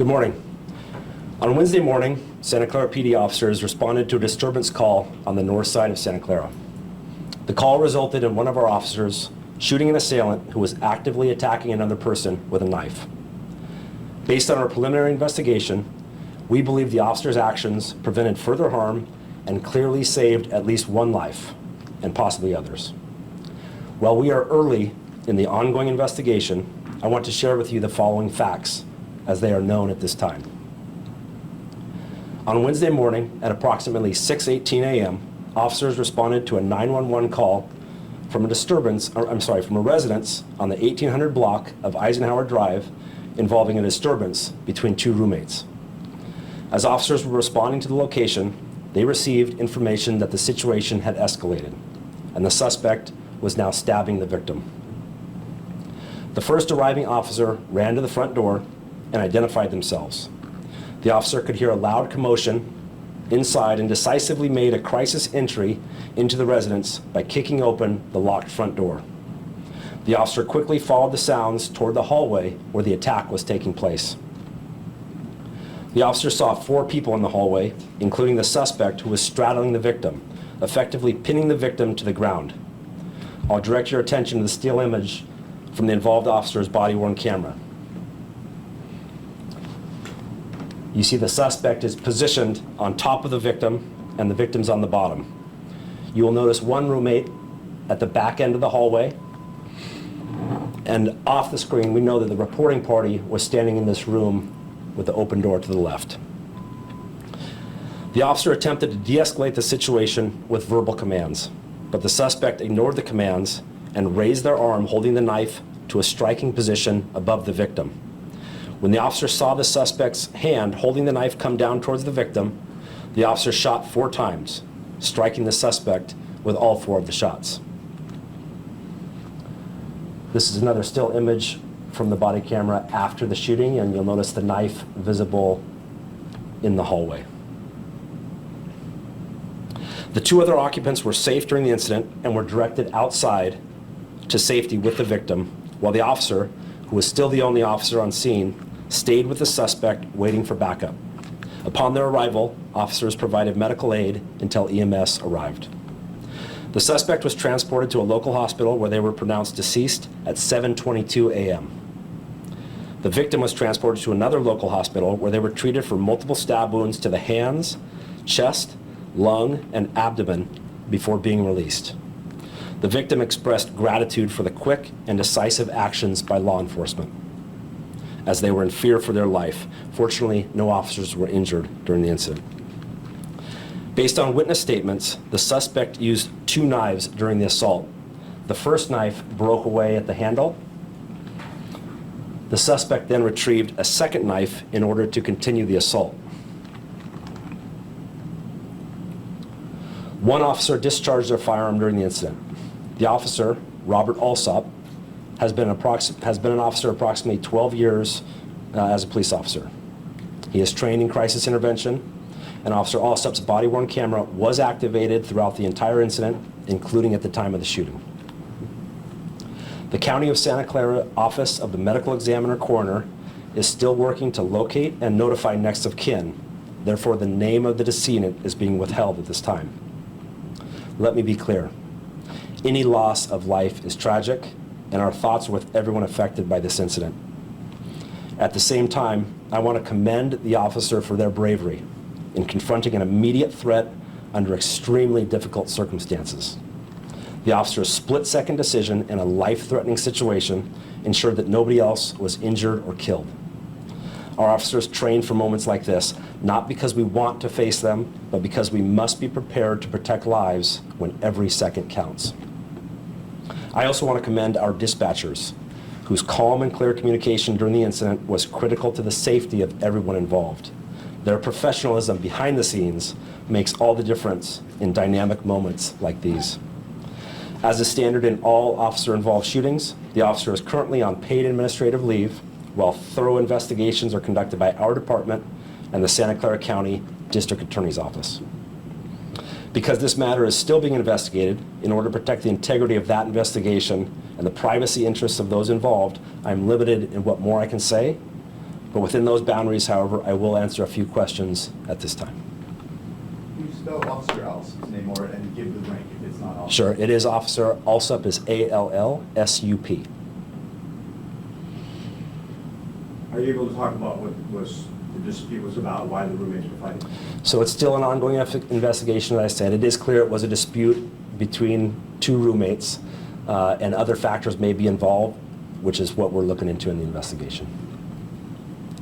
Good morning. On Wednesday morning, Santa Clara PD officers responded to a disturbance call on the north side of Santa Clara. The call resulted in one of our officers shooting an assailant who was actively attacking another person with a knife. Based on our preliminary investigation, we believe the officer's actions prevented further harm and clearly saved at least one life, and possibly others. While we are early in the ongoing investigation, I want to share with you the following facts as they are known at this time. On Wednesday morning at approximately 6:18 a.m., officers responded to a 911 call from a residence on the 1800 block of Eisenhower Drive involving a disturbance between two roommates. As officers were responding to the location, they received information that the situation had escalated and the suspect was now stabbing the victim. The first arriving officer ran to the front door and identified themselves. The officer could hear a loud commotion inside and decisively made a crisis entry into the residence by kicking open the locked front door. The officer quickly followed the sounds toward the hallway where the attack was taking place. The officer saw 4 people in the hallway, including the suspect who was straddling the victim, effectively pinning the victim to the ground. I'll direct your attention to the still image from the involved officer's body-worn camera. You see the suspect is positioned on top of the victim and the victim's on the bottom. You will notice one roommate at the back end of the hallway, and off the screen we know that the reporting party was standing in this room with the open door to the left. The officer attempted to de-escalate the situation with verbal commands, but the suspect ignored the commands and raised their arm holding the knife to a striking position above the victim. When the officer saw the suspect's hand holding the knife come down towards the victim, the officer shot 4 times, striking the suspect with all 4 of the shots. This is another still image from the body camera after the shooting, and you'll notice the knife visible in the hallway. The 2 other occupants were safe during the incident and were directed outside to safety with the victim, while the officer, who was still the only officer on scene, stayed with the suspect waiting for backup. Upon their arrival, officers provided medical aid until EMS arrived. The suspect was transported to a local hospital where they were pronounced deceased at 7:22 a.m. The victim was transported to another local hospital where they were treated for multiple stab wounds to the hands, chest, lung, and abdomen before being released. The victim expressed gratitude for the quick and decisive actions by law enforcement, as they were in fear for their life. Fortunately, no officers were injured during the incident. Based on witness statements, the suspect used 2 knives during the assault. The first knife broke away at the handle. The suspect then retrieved a second knife in order to continue the assault. One officer discharged their firearm during the incident. The officer, Robert Alsop, has been an officer approximately 12 years as a police officer. He is trained in crisis intervention, and Officer Alsop's body-worn camera was activated throughout the entire incident, including at the time of the shooting. The County of Santa Clara Office of the Medical Examiner Coroner is still working to locate and notify next of kin. Therefore, the name of the decedent is being withheld at this time. Let me be clear. Any loss of life is tragic, and our thoughts are with everyone affected by this incident. At the same time, I want to commend the officer for their bravery in confronting an immediate threat under extremely difficult circumstances. The officer's split-second decision in a life-threatening situation ensured that nobody else was injured or killed. Our officers train for moments like this, not because we want to face them, but because we must be prepared to protect lives when every second counts. I also want to commend our dispatchers, whose calm and clear communication during the incident was critical to the safety of everyone involved. Their professionalism behind the scenes makes all the difference in dynamic moments like these. As is standard in all officer-involved shootings, the officer is currently on paid administrative leave while thorough investigations are conducted by our department and the Santa Clara County District Attorney's Office. Because this matter is still being investigated, in order to protect the integrity of that investigation and the privacy interests of those involved, I'm limited in what more I can say, But within those boundaries, however, I will answer a few questions at this time. Can you spell Officer Alsup's name or and give the rank if it's not Officer? Sure, it is Officer Alsup, is A-L-L-S-U-P. Are you able to talk about what was the dispute was about, why the roommates were fighting? So it's still an ongoing investigation, as I said. It is clear it was a dispute between two roommates, and other factors may be involved, which is what we're looking into in the investigation.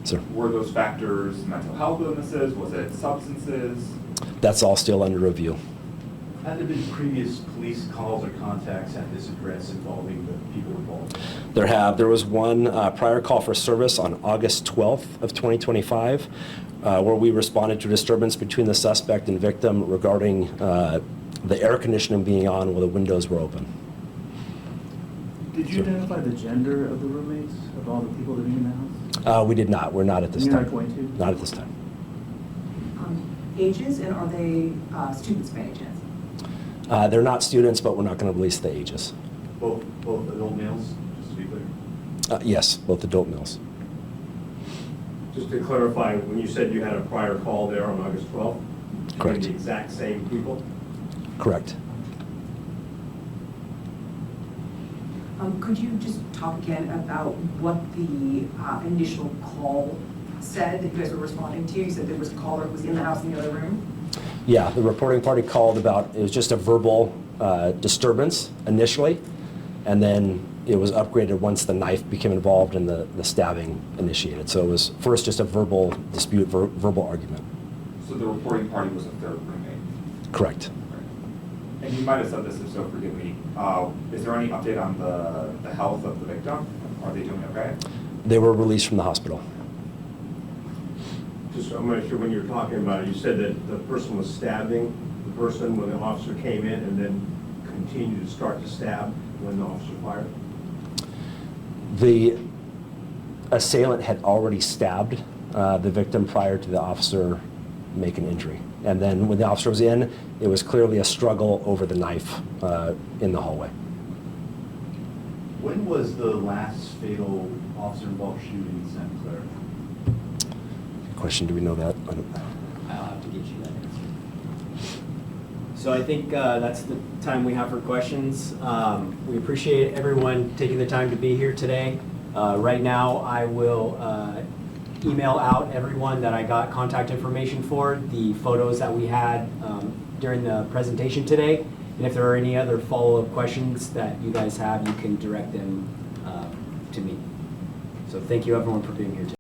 Sir? Were those factors mental health illnesses? Was it substances? That's all still under review. Have there been previous police calls or contacts at this address involving the people involved? There was one prior call for service on August 12th of 2025, where we responded to a disturbance between the suspect and victim regarding the air conditioning being on while the windows were open. Did you identify the gender of the roommates, of all the people living in the house? We did not. We're not at this You're time. not going to? Not at this time. Ages, and are they students by any chance? They're not students, but we're not going to release the ages. Both adult males, just to be clear? Yes, both adult males. Just to clarify, when you said you had a prior call there on August 12th? Correct. The exact same people? Correct. Could you just talk again about what the initial call said that you guys were responding to? You said there was a caller who was in the house in the other room? Yeah, the reporting party called about, it was just a verbal disturbance initially, and then it was upgraded once the knife became involved and the stabbing initiated. So it was first just a verbal dispute, verbal argument. So the reporting party was a third roommate? Correct. And you might have said this, if so forgive me. Is there any update on the health of the victim? Are they doing okay? They were released from the hospital. Just, I'm not sure when you were talking about it, you said that the person was stabbing the person when the officer came in and then continued to start to stab when the officer fired? The assailant had already stabbed the victim prior to the officer making injury. And then when the officer was in, it was clearly a struggle over the knife in the hallway. When was the last fatal officer-involved shooting in Santa Clara? Good question, do we know that? I'll have to get you that answer. So I think that's the time we have for questions. We appreciate everyone taking the time to be here today. Right now, I will email out everyone that I got contact information for, the photos that we had during the presentation today. And if there are any other follow-up questions that you guys have, you can direct them to me. So thank you everyone for being here today.